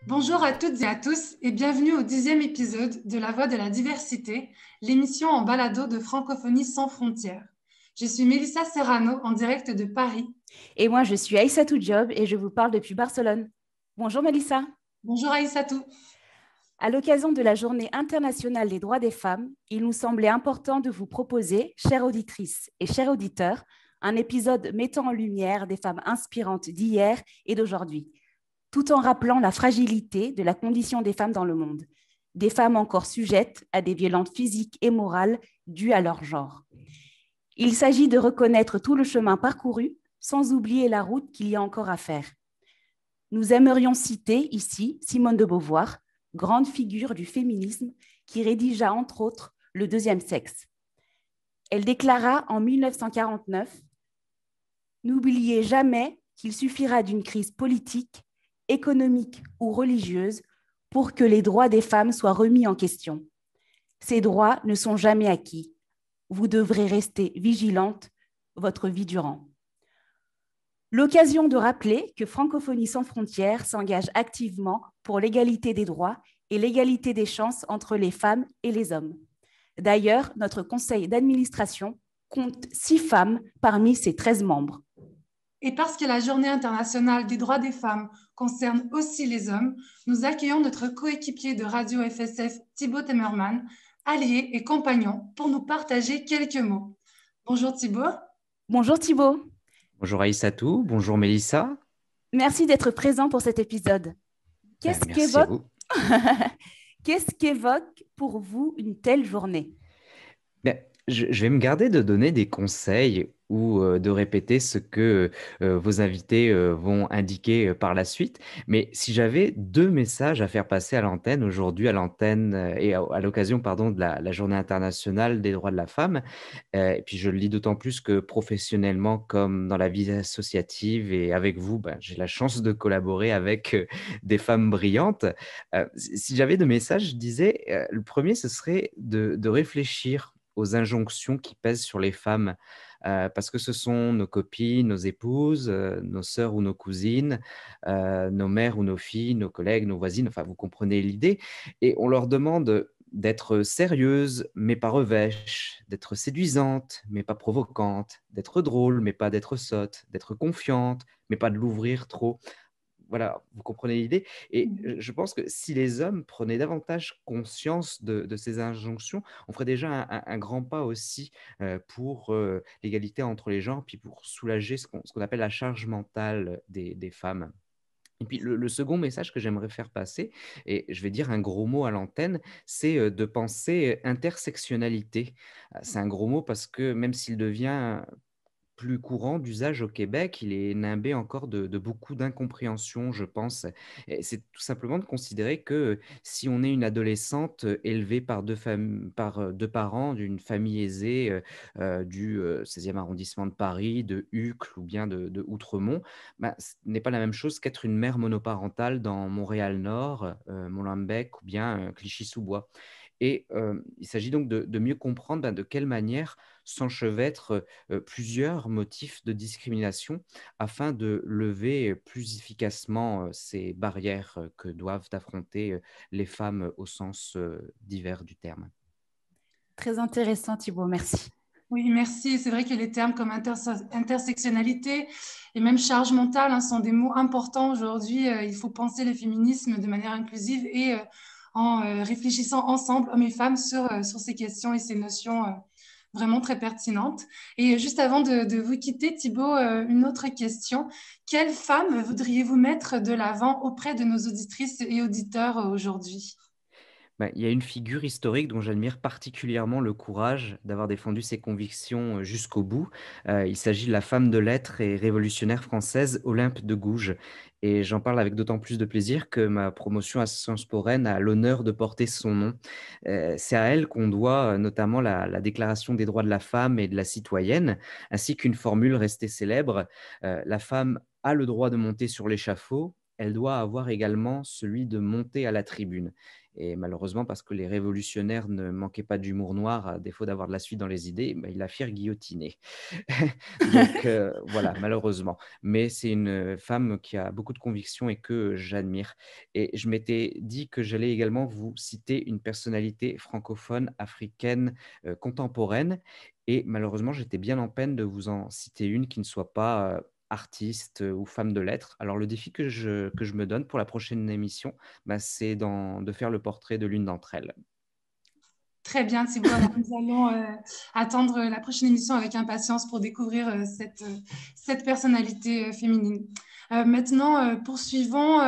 Bonjour à toutes et à tous et bienvenue au 10e épisode de La Voix de la Diversité, l'émission en balado de Francophonie sans frontières. Je suis Mélissa Serrano en direct de Paris. Et moi, je suis Aïssatou Diop et je vous parle depuis Barcelone. Bonjour Mélissa. Bonjour Aïssatou. À l'occasion de la Journée internationale des droits des femmes, il nous semblait important de vous proposer, chères auditrices et chers auditeurs, un épisode mettant en lumière des femmes inspirantes d'hier et d'aujourd'hui, tout en rappelant la fragilité de la condition des femmes dans le monde, des femmes encore sujettes à des violences physiques et morales dues à leur genre. Il s'agit de reconnaître tout le chemin parcouru, sans oublier la route qu'il y a encore à faire. Nous aimerions citer ici Simone de Beauvoir, grande figure du féminisme qui rédigea entre autres Le deuxième sexe. Elle déclara en 1949 « N'oubliez jamais qu'il suffira d'une crise politique, économique ou religieuse pour que les droits des femmes soient remis en question. Ces droits ne sont jamais acquis. Vous devrez rester vigilante votre vie durant. » L'occasion de rappeler que Francophonie sans frontières s'engage activement pour l'égalité des droits et l'égalité des chances entre les femmes et les hommes. D'ailleurs, notre conseil d'administration compte 6 femmes parmi ses 13 membres. Et parce que la Journée internationale des droits des femmes concerne aussi les hommes, nous accueillons notre coéquipier de Radio FSF, Thibaut Temmerman, allié et compagnon, pour nous partager quelques mots. Bonjour Thibaut. Bonjour Thibaut. Bonjour Aïssatou, bonjour Mélissa. Merci d'être présent pour cet épisode. Merci à vous. Qu'est-ce qu'évoque pour vous une telle journée ? Je vais me garder de donner des conseils ou de répéter ce que vos invités vont indiquer par la suite. Mais si j'avais 2 messages à faire passer à l'antenne aujourd'hui, à l'antenne et à l'occasion de la Journée internationale des droits de la femme, et puis je le dis d'autant plus que professionnellement comme dans la vie associative et avec vous, j'ai la chance de collaborer avec des femmes brillantes. Si j'avais 2 messages, je disais, le premier, ce serait de réfléchir aux injonctions qui pèsent sur les femmes, parce que ce sont nos copines, nos épouses, nos sœurs ou nos cousines, nos mères ou nos filles, nos collègues, nos voisines, enfin vous comprenez l'idée, et on leur demande d'être sérieuses mais pas revêches, d'être séduisantes mais pas provocantes, d'être drôles mais pas d'être sottes, d'être confiantes mais pas de l'ouvrir trop. Voilà, vous comprenez l'idée. Et je pense que si les hommes prenaient davantage conscience de ces injonctions, on ferait déjà un grand pas aussi pour l'égalité entre les genres, puis pour soulager ce qu'on appelle la charge mentale des femmes. Et puis le second message que j'aimerais faire passer, et je vais dire un gros mot à l'antenne, c'est de penser intersectionnalité. C'est un gros mot parce que même s'il devient plus courant d'usage au Québec, il est nimbé encore de beaucoup d'incompréhension, je pense. Et c'est tout simplement de considérer que si on est une adolescente élevée par 2 parents d'une famille aisée du 16e arrondissement de Paris, de Uccle ou bien de Outremont, ce n'est pas la même chose qu'être une mère monoparentale dans Montréal-Nord, Molenbeek ou bien Clichy-sous-Bois. Et il s'agit donc de mieux comprendre de quelle manière s'enchevêtrent plusieurs motifs de discrimination afin de lever plus efficacement ces barrières que doivent affronter les femmes au sens divers du terme. Très intéressant Thibaut, merci. Oui, merci. C'est vrai que les termes comme intersectionnalité et même charge mentale sont des mots importants aujourd'hui. Il faut penser le féminisme de manière inclusive et en réfléchissant ensemble, hommes et femmes, sur ces questions et ces notions vraiment très pertinentes. Et juste avant de vous quitter, Thibaut, une autre question. Quelle femme voudriez-vous mettre de l'avant auprès de nos auditrices et auditeurs aujourd'hui ? Il y a une figure historique dont j'admire particulièrement le courage d'avoir défendu ses convictions jusqu'au bout. Il s'agit de la femme de lettres et révolutionnaire française Olympe de Gouges. Et j'en parle avec d'autant plus de plaisir que ma promotion à Sciences Po Rennes a l'honneur de porter son nom. C'est à elle qu'on doit notamment la Déclaration des droits de la femme et de la citoyenne, ainsi qu'une formule restée célèbre. La femme a le droit de monter sur l'échafaud. elle doit avoir également celui de monter à la tribune. Et malheureusement, parce que les révolutionnaires ne manquaient pas d'humour noir, à défaut d'avoir de la suite dans les idées, bah, ils la firent guillotiner. Donc voilà, malheureusement. Mais c'est une femme qui a beaucoup de convictions et que j'admire. Et je m'étais dit que j'allais également vous citer une personnalité francophone, africaine, contemporaine. Et malheureusement, j'étais bien en peine de vous en citer une qui ne soit pas artiste ou femme de lettres. Alors le défi que je me donne pour la prochaine émission, bah, c'est de faire le portrait de l'une d'entre elles. Très bien, Thibaut. Alors, nous allons attendre la prochaine émission avec impatience pour découvrir cette personnalité féminine. Maintenant, poursuivons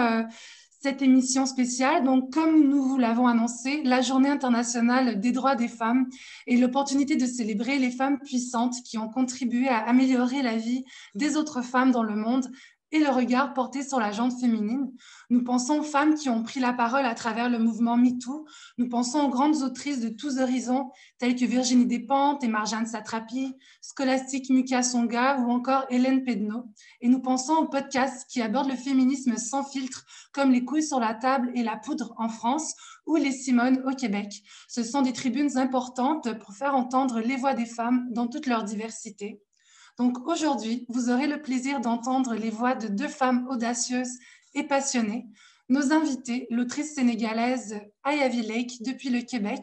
cette émission spéciale. Donc, comme nous vous l'avons annoncé, la Journée internationale des droits des femmes est l'opportunité de célébrer les femmes puissantes qui ont contribué à améliorer la vie des autres femmes dans le monde et le regard porté sur la gente féminine. Nous pensons aux femmes qui ont pris la parole à travers le mouvement MeToo. Nous pensons aux grandes autrices de tous horizons, telles que Virginie Despentes et Marjane Satrapi, Scholastique Mukasonga ou encore Hélène Pedneau. Et nous pensons aux podcasts qui abordent le féminisme sans filtre, comme Les couilles sur la table et La poudre en France ou Les Simones au Québec. Ce sont des tribunes importantes pour faire entendre les voix des femmes dans toute leur diversité. Donc aujourd'hui, vous aurez le plaisir d'entendre les voix de deux femmes audacieuses et passionnées. Nos invités, l'autrice sénégalaise Ayavi Lake depuis le Québec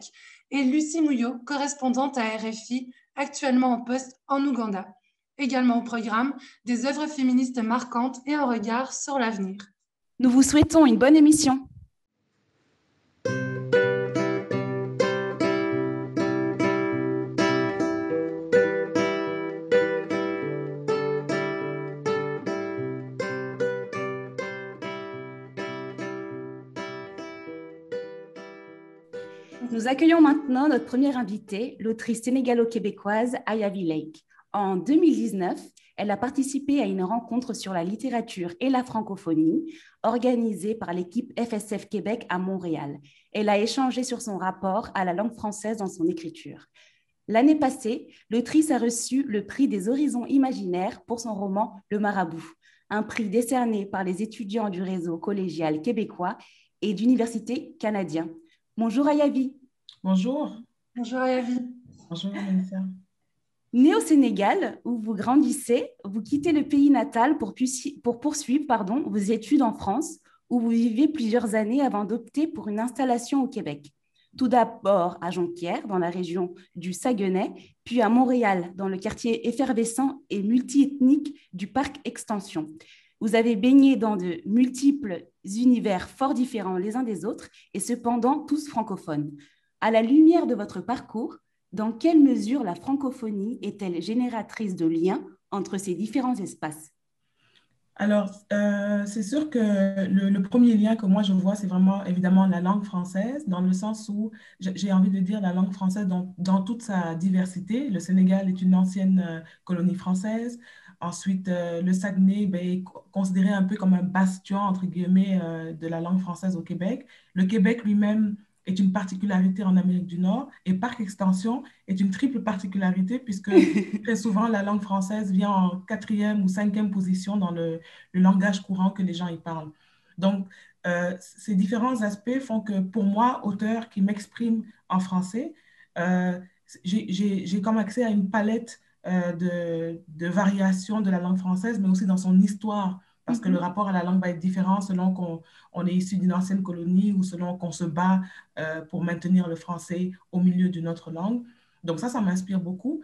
et Lucie Mouillot, correspondante à RFI, actuellement en poste en Ouganda. Également au programme, des œuvres féministes marquantes et un regard sur l'avenir. Nous vous souhaitons une bonne émission. Nous accueillons maintenant notre première invitée, l'autrice sénégalo-québécoise Ayavi Lake. En 2019, elle a participé à une rencontre sur la littérature et la francophonie organisée par l'équipe FSF Québec à Montréal. Elle a échangé sur son rapport à la langue française dans son écriture. L'année passée, l'autrice a reçu le prix des Horizons imaginaires pour son roman Le Marabout, un prix décerné par les étudiants du réseau collégial québécois et d'universités canadiens. Bonjour Ayavi. Bonjour. Bonjour Ayavi. Bonjour Mélissa. Née au Sénégal, où vous grandissez, vous quittez le pays natal pour poursuivre vos études en France, où vous vivez plusieurs années avant d'opter pour une installation au Québec. Tout d'abord à Jonquière, dans la région du Saguenay, puis à Montréal, dans le quartier effervescent et multiethnique du Parc Extension. Vous avez baigné dans de multiples univers fort différents les uns des autres et cependant tous francophones. À la lumière de votre parcours, dans quelle mesure la francophonie est-elle génératrice de liens entre ces différents espaces? Alors, c'est sûr que le premier lien que moi je vois, c'est vraiment évidemment la langue française, dans le sens où j'ai envie de dire la langue française dans toute sa diversité. Le Sénégal est une ancienne colonie française. Ensuite, le Saguenay est considéré un peu comme un bastion, entre guillemets, de la langue française au Québec. Le Québec lui-même est une particularité en Amérique du Nord et par extension est une triple particularité puisque très souvent la langue française vient en 4e ou 5e position dans le langage courant que les gens y parlent. Donc, ces différents aspects font que pour moi, auteur qui m'exprime en français, j'ai comme accès à une palette de variations de la langue française, mais aussi dans son histoire, parce que le rapport à la langue va être différent selon qu'on est issu d'une ancienne colonie ou selon qu'on se bat pour maintenir le français au milieu d'une autre langue. Donc ça m'inspire beaucoup.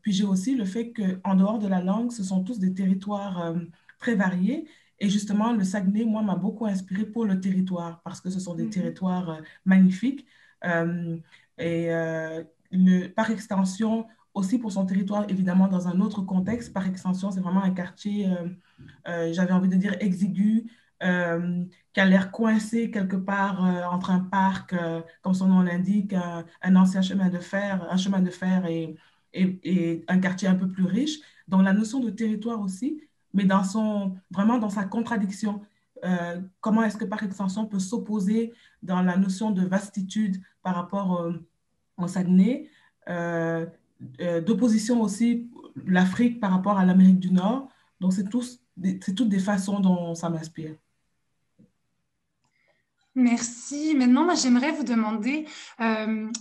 Puis j'ai aussi le fait qu'en dehors de la langue, ce sont tous des territoires très variés. Et justement, le Saguenay, moi, m'a beaucoup inspiré pour le territoire, parce que ce sont des territoires magnifiques. Par extension, aussi pour son territoire, évidemment, dans un autre contexte. Par extension, c'est vraiment un quartier, j'avais envie de dire, exigu, qui a l'air coincé quelque part entre un parc, comme son nom l'indique, un ancien chemin de fer, et un quartier un peu plus riche. Donc, la notion de territoire aussi, mais vraiment dans sa contradiction. Comment est-ce que, par extension, peut s'opposer dans la notion de vastitude par rapport au Saguenay, d'opposition aussi l'Afrique par rapport à l'Amérique du Nord. Donc, c'est toutes des façons dont ça m'inspire. Merci. Maintenant, moi, j'aimerais vous demander,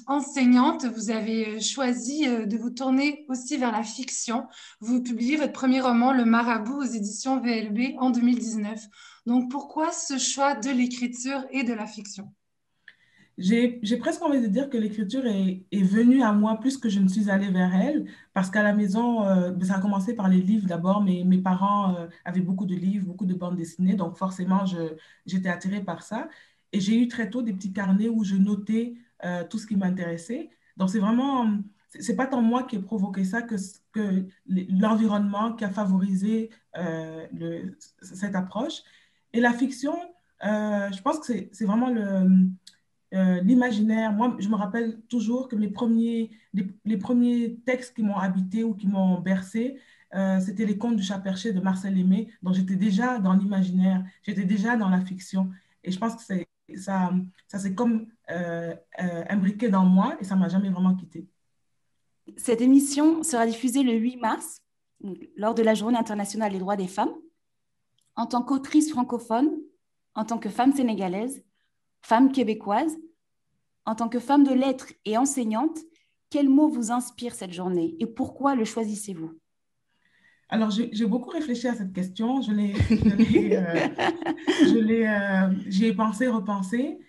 enseignante, vous avez choisi de vous tourner aussi vers la fiction. Vous publiez votre premier roman, Le Marabout, aux éditions VLB en 2019. Donc, pourquoi ce choix de l'écriture et de la fiction? J'ai presque envie de dire que l'écriture est venue à moi plus que je ne suis allée vers elle, parce qu'à la maison, ça a commencé par les livres d'abord. Mes parents avaient beaucoup de livres, beaucoup de bandes dessinées, donc forcément, j'étais attirée par ça. Et j'ai eu très tôt des petits carnets où je notais tout ce qui m'intéressait. Donc c'est vraiment, c'est pas tant moi qui ai provoqué ça que l'environnement qui a favorisé cette approche. Et la fiction, je pense que c'est vraiment l'imaginaire. Moi, je me rappelle toujours que les premiers textes qui m'ont habité ou qui m'ont bercé, c'était les contes du chat perché de Marcel Aimé. Donc, j'étais déjà dans l'imaginaire, j'étais déjà dans la fiction. Et je pense que ça s'est comme imbriqué dans moi et ça ne m'a jamais vraiment quitté. Cette émission sera diffusée le 8 mars, lors de la Journée internationale des droits des femmes. En tant qu'autrice francophone, en tant que femme sénégalaise, femme québécoise, en tant que femme de lettres et enseignante, quel mot vous inspire cette journée et pourquoi le choisissez-vous? Alors, j'ai beaucoup réfléchi à cette question. J'y ai pensé, repensé.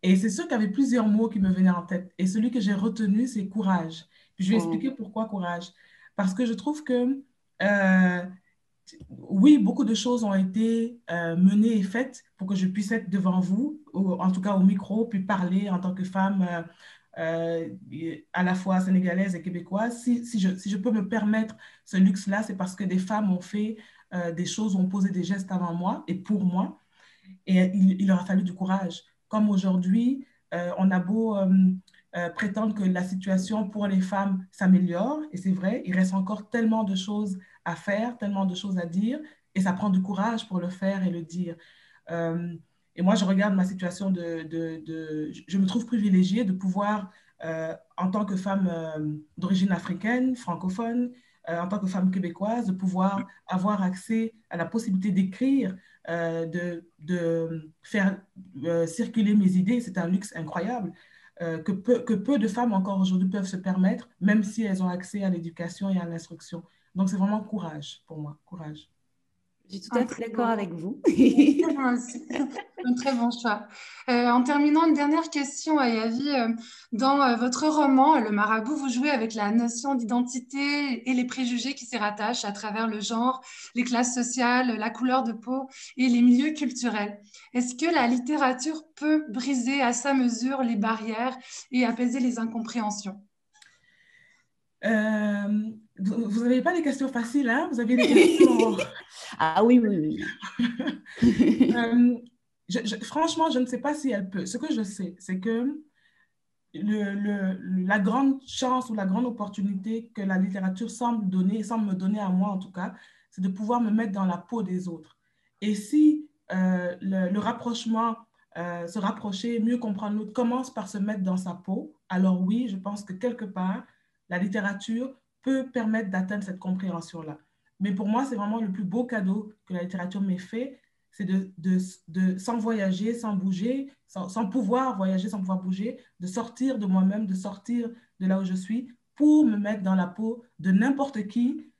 Et c'est sûr qu'il y avait plusieurs mots qui me venaient en tête. Et celui que j'ai retenu, c'est courage. Puis je vais expliquer pourquoi courage. Parce que je trouve que, euh, oui, beaucoup de choses ont été menées et faites pour que je puisse être devant vous, en tout cas au micro, puis parler en tant que femme à la fois sénégalaise et québécoise. Si je peux me permettre ce luxe-là, c'est parce que des femmes ont fait des choses, ont posé des gestes avant moi et pour moi. Et il leur a fallu du courage. Comme aujourd'hui, on a beau prétendre que la situation pour les femmes s'améliore, et c'est vrai, il reste encore tellement de choses à faire, tellement de choses à dire, et ça prend du courage pour le faire et le dire. Euh, et moi, je regarde ma situation je me trouve privilégiée de pouvoir, en tant que femme d'origine africaine, francophone, en tant que femme québécoise, de pouvoir avoir accès à la possibilité d'écrire, de faire circuler mes idées. C'est un luxe incroyable que peu de femmes encore aujourd'hui peuvent se permettre, même si elles ont accès à l'éducation et à l'instruction. Donc, c'est vraiment courage pour moi, courage. Je suis tout à fait d'accord avec vous. Moi aussi. Un très bon choix. En terminant, une dernière question à Yavi. Dans votre roman, Le Marabout, vous jouez avec la notion d'identité et les préjugés qui s'y rattachent à travers le genre, les classes sociales, la couleur de peau et les milieux culturels. Est-ce que la littérature peut briser à sa mesure les barrières et apaiser les incompréhensions? Vous n'avez pas des questions faciles, hein? Vous avez des questions... Ah oui, oui, oui. Franchement, je ne sais pas si elle peut. Ce que je sais, c'est que la grande chance ou la grande opportunité que la littérature semble me donner à moi en tout cas, c'est de pouvoir me mettre dans la peau des autres. Et si le rapprochement, se rapprocher, mieux comprendre l'autre, commence par se mettre dans sa peau, alors oui, je pense que quelque part, la littérature peut permettre d'atteindre cette compréhension-là. Mais pour moi, c'est vraiment le plus beau cadeau que la littérature m'ait fait, c'est sans voyager, sans bouger, sans pouvoir voyager, sans pouvoir bouger, de sortir de moi-même, de sortir de là où je suis pour me mettre dans la peau de n'importe qui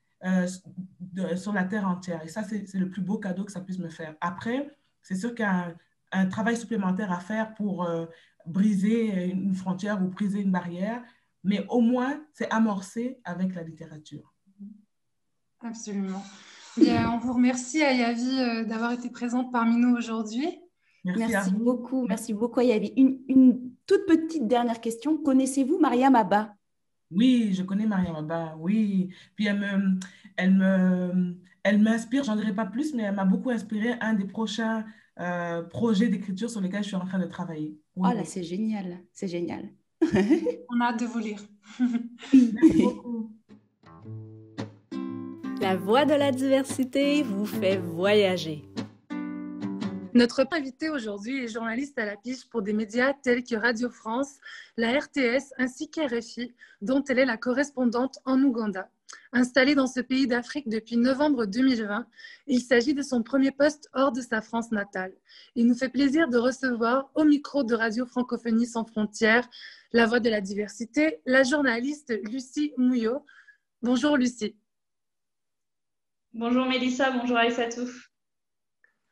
sur la terre entière. Et ça, c'est le plus beau cadeau que ça puisse me faire. Après, c'est sûr qu'il y a un travail supplémentaire à faire pour briser une frontière ou briser une barrière, mais au moins, c'est amorcé avec la littérature. Absolument. Bien, on vous remercie, Ayavi, d'avoir été présente parmi nous aujourd'hui. Merci beaucoup. Merci beaucoup, Ayavi. Une toute petite dernière question. Connaissez-vous Mariam Abba? Oui, je connais Mariam Abba, oui. Puis elle m'inspire, j'en dirai pas plus, mais elle m'a beaucoup inspiré un des prochains projets d'écriture sur lesquels je suis en train de travailler. Oui, oh là, c'est génial, c'est génial. On a hâte de vous lire. Merci beaucoup. La voix de la diversité vous fait voyager. Notre invité aujourd'hui est journaliste à la pige pour des médias tels que Radio France, la RTS ainsi qu'RFI, dont elle est la correspondante en Ouganda. Installé dans ce pays d'Afrique depuis novembre 2020, il s'agit de son premier poste hors de sa France natale. Il nous fait plaisir de recevoir au micro de Radio Francophonie sans frontières, la voix de la diversité, la journaliste Lucie Mouillot. Bonjour Lucie. Bonjour Mélissa, bonjour Aïssatou.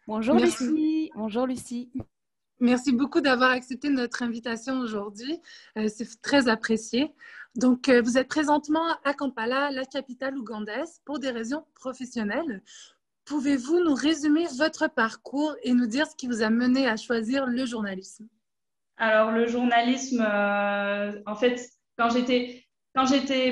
Bonjour Lucie. Bonjour Lucie. Merci beaucoup d'avoir accepté notre invitation aujourd'hui. C'est très apprécié. Donc, vous êtes présentement à Kampala, la capitale ougandaise, pour des raisons professionnelles. Pouvez-vous nous résumer votre parcours et nous dire ce qui vous a mené à choisir le journalisme? Alors, le journalisme, en fait, quand j'étais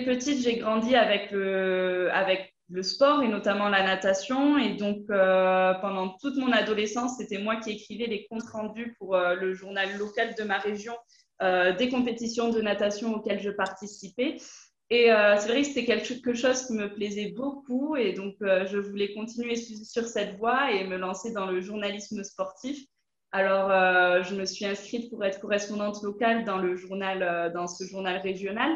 petite, j'ai grandi avec le sport et notamment la natation. Et donc, pendant toute mon adolescence, c'était moi qui écrivais les comptes rendus pour le journal local de ma région, des compétitions de natation auxquelles je participais. Et c'est vrai que c'était quelque chose qui me plaisait beaucoup. Et donc, je voulais continuer sur cette voie et me lancer dans le journalisme sportif. Alors, je me suis inscrite pour être correspondante locale dans ce journal régional.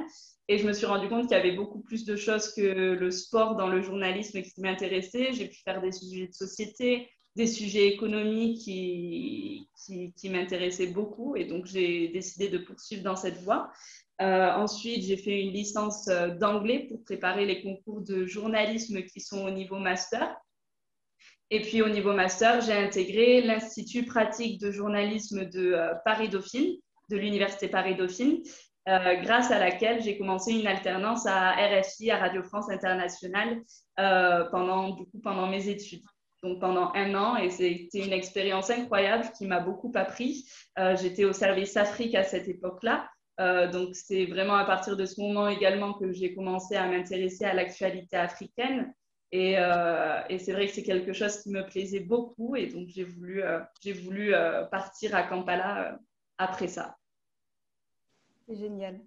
Et je me suis rendu compte qu'il y avait beaucoup plus de choses que le sport dans le journalisme qui m'intéressait. J'ai pu faire des sujets de société, des sujets économiques qui m'intéressaient beaucoup. Et donc, j'ai décidé de poursuivre dans cette voie. Ensuite, j'ai fait une licence d'anglais pour préparer les concours de journalisme qui sont au niveau master. Et puis, au niveau master, j'ai intégré l'Institut pratique de journalisme de Paris-Dauphine, de l'Université Paris-Dauphine, grâce à laquelle j'ai commencé une alternance à RFI, à Radio France Internationale, pendant mes études. Donc, pendant 1 an, et c'était une expérience incroyable qui m'a beaucoup appris. J'étais au service Afrique à cette époque-là. Donc, c'est vraiment à partir de ce moment également que j'ai commencé à m'intéresser à l'actualité africaine. Et c'est vrai que c'est quelque chose qui me plaisait beaucoup. Et donc, j'ai voulu partir à Kampala après ça. C'est génial.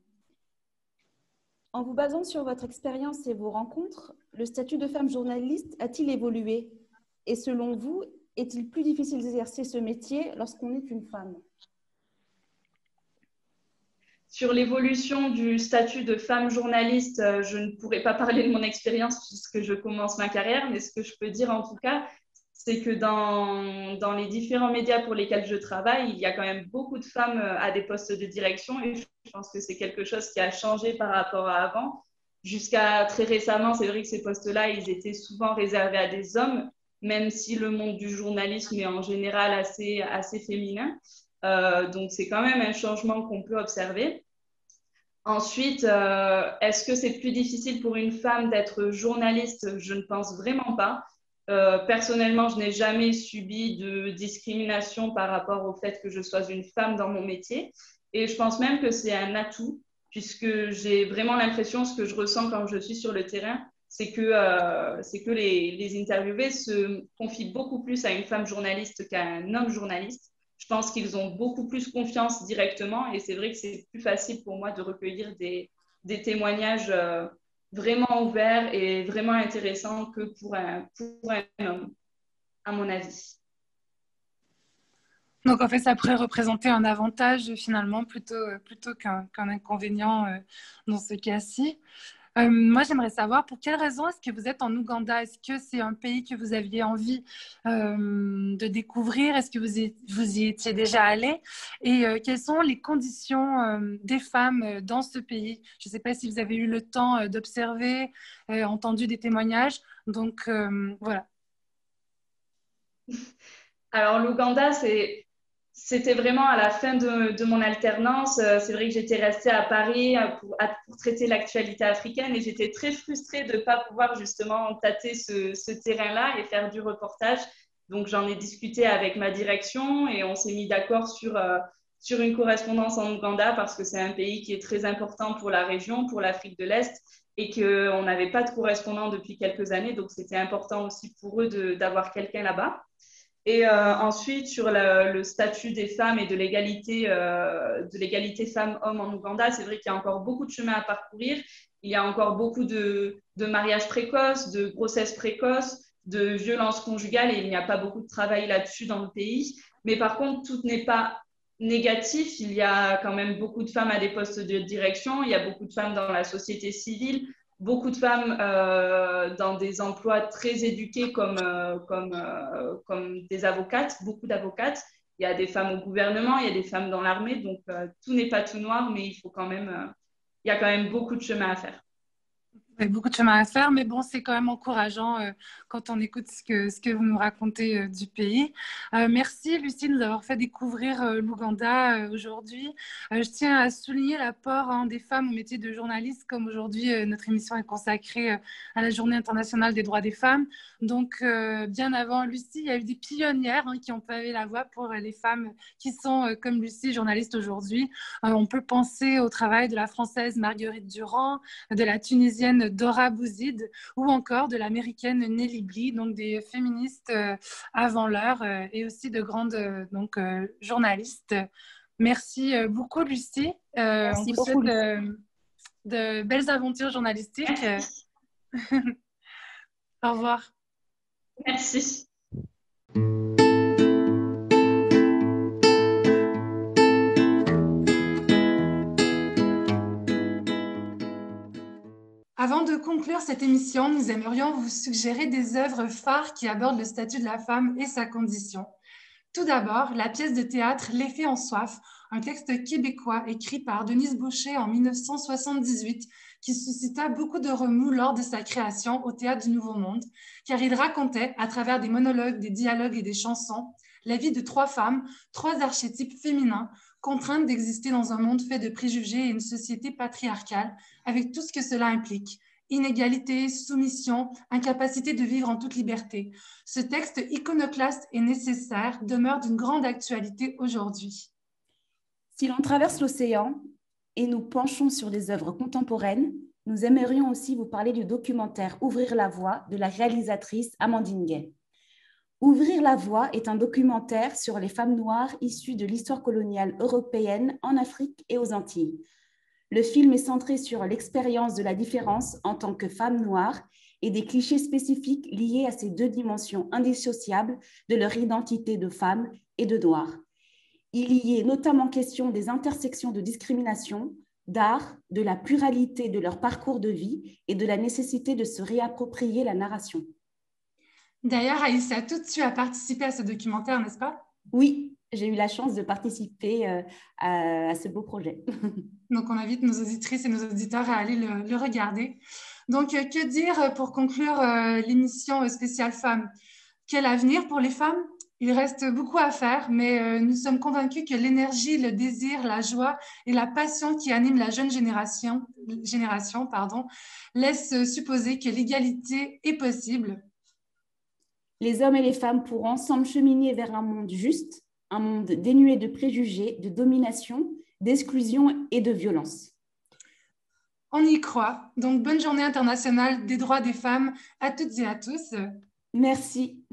En vous basant sur votre expérience et vos rencontres, le statut de femme journaliste a-t-il évolué? Et selon vous, est-il plus difficile d'exercer ce métier lorsqu'on est une femme? Sur l'évolution du statut de femme journaliste, je ne pourrais pas parler de mon expérience puisque je commence ma carrière, mais ce que je peux dire en tout cas, c'est que dans les différents médias pour lesquels je travaille, il y a quand même beaucoup de femmes à des postes de direction et je pense que c'est quelque chose qui a changé par rapport à avant. Jusqu'à très récemment, c'est vrai que ces postes-là, ils étaient souvent réservés à des hommes, même si le monde du journalisme est en général assez féminin. Donc, c'est quand même un changement qu'on peut observer. Ensuite, est-ce que c'est plus difficile pour une femme d'être journaliste? Je ne pense vraiment pas. Personnellement, je n'ai jamais subi de discrimination par rapport au fait que je sois une femme dans mon métier. Et je pense même que c'est un atout, puisque j'ai vraiment l'impression, ce que je ressens quand je suis sur le terrain, c'est que les interviewés se confient beaucoup plus à une femme journaliste qu'à un homme journaliste. Je pense qu'ils ont beaucoup plus confiance directement et c'est vrai que c'est plus facile pour moi de recueillir des témoignages vraiment ouverts et vraiment intéressants que pour un homme, à mon avis. Donc, en fait, ça pourrait représenter un avantage finalement plutôt qu'un inconvénient dans ce cas-ci. Moi, j'aimerais savoir pour quelles raisons est-ce que vous êtes en Ouganda? Est-ce que c'est un pays que vous aviez envie de découvrir? Est-ce que vous y étiez déjà allé? Et quelles sont les conditions des femmes dans ce pays? Je ne sais pas si vous avez eu le temps d'observer, entendu des témoignages. Donc, voilà. Alors, l'Ouganda, c'était vraiment à la fin de mon alternance. C'est vrai que j'étais restée à Paris pour traiter l'actualité africaine et j'étais très frustrée de ne pas pouvoir justement tâter ce terrain-là et faire du reportage. Donc, j'en ai discuté avec ma direction et on s'est mis d'accord sur une correspondance en Ouganda parce que c'est un pays qui est très important pour la région, pour l'Afrique de l'Est et qu'on n'avait pas de correspondant depuis quelques années. Donc, c'était important aussi pour eux d'avoir quelqu'un là-bas. Et ensuite, sur le statut des femmes et de l'égalité femmes-hommes en Ouganda, c'est vrai qu'il y a encore beaucoup de chemin à parcourir. Il y a encore beaucoup de mariages précoces, de grossesses précoces, de violences conjugales et il n'y a pas beaucoup de travail là-dessus dans le pays. Mais par contre, tout n'est pas négatif. Il y a quand même beaucoup de femmes à des postes de direction. Il y a beaucoup de femmes dans la société civile. beaucoup de femmes dans des emplois très éduqués comme des avocates, beaucoup d'avocates. Il y a des femmes au gouvernement, il y a des femmes dans l'armée, donc tout n'est pas tout noir, mais il y a quand même beaucoup de chemin à faire. Il y a beaucoup de chemin à faire, mais bon, c'est quand même encourageant quand on écoute ce que vous nous racontez du pays. Merci, Lucie, de nous avoir fait découvrir l'Ouganda aujourd'hui. Je tiens à souligner l'apport des femmes au métier de journaliste, comme aujourd'hui, notre émission est consacrée à la Journée internationale des droits des femmes. Donc, bien avant Lucie, il y a eu des pionnières qui ont pavé la voie pour les femmes qui sont, comme Lucie, journalistes aujourd'hui. On peut penser au travail de la Française Marguerite Durand, de la Tunisienne Dora Bouzid ou encore de l'américaine Nellie Bly, donc des féministes avant l'heure et aussi de grandes journalistes. Merci beaucoup, Lucie. On vous souhaite de belles aventures journalistiques. Au revoir. Merci. Avant de conclure cette émission, nous aimerions vous suggérer des œuvres phares qui abordent le statut de la femme et sa condition. Tout d'abord, la pièce de théâtre Les Fées en soif, un texte québécois écrit par Denise Boucher en 1978, qui suscita beaucoup de remous lors de sa création au Théâtre du Nouveau Monde, car il racontait, à travers des monologues, des dialogues et des chansons, la vie de 3 femmes, 3 archétypes féminins, contraintes d'exister dans un monde fait de préjugés et une société patriarcale, avec tout ce que cela implique. Inégalité, soumission, incapacité de vivre en toute liberté. Ce texte iconoclaste et nécessaire demeure d'une grande actualité aujourd'hui. Si l'on traverse l'océan et nous penchons sur les œuvres contemporaines, nous aimerions aussi vous parler du documentaire « Ouvrir la voie » de la réalisatrice Amandine Gay. Ouvrir la voie est un documentaire sur les femmes noires issues de l'histoire coloniale européenne en Afrique et aux Antilles. Le film est centré sur l'expérience de la différence en tant que femme noire et des clichés spécifiques liés à ces 2 dimensions indissociables de leur identité de femme et de noir. Il y est notamment question des intersections de discrimination, d'art, de la pluralité de leur parcours de vie et de la nécessité de se réapproprier la narration. D'ailleurs, Aïssatou, tu as participé à ce documentaire, n'est-ce pas? Oui, j'ai eu la chance de participer à ce beau projet. Donc, on invite nos auditrices et nos auditeurs à aller le regarder. Donc, que dire pour conclure l'émission spéciale femmes? Quel avenir pour les femmes? Il reste beaucoup à faire, mais nous sommes convaincus que l'énergie, le désir, la joie et la passion qui animent la jeune génération laissent supposer que l'égalité est possible. Les hommes et les femmes pourront ensemble cheminer vers un monde juste, un monde dénué de préjugés, de domination, d'exclusion et de violence. On y croit. Donc, bonne journée internationale des droits des femmes à toutes et à tous. Merci.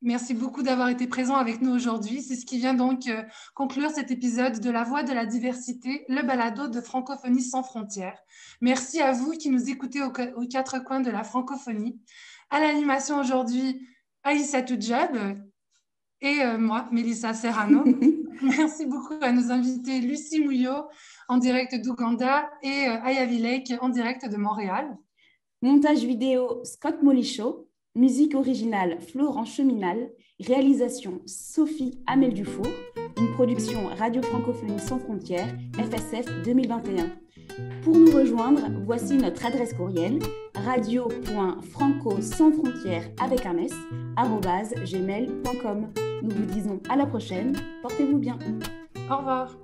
Merci beaucoup d'avoir été présent avec nous aujourd'hui. C'est ce qui vient donc conclure cet épisode de La Voix de la diversité, le balado de Francophonie sans frontières. Merci à vous qui nous écoutez aux 4 coins de la francophonie. À l'animation aujourd'hui, Aïssatou Diab et moi, Mélissa Serrano. Merci beaucoup à nos invités Lucie Mouillot en direct d'Ouganda et Aya Vilek en direct de Montréal. Montage vidéo Scott Molichaud, musique originale Florent Cheminal, réalisation Sophie Amel Dufour, une production Radio Francophonie sans frontières, FSF 2021. Pour nous rejoindre, voici notre adresse courriel radio.franco-sans-frontières avec un s @gmail.com. Nous vous disons à la prochaine, portez-vous bien. Au revoir.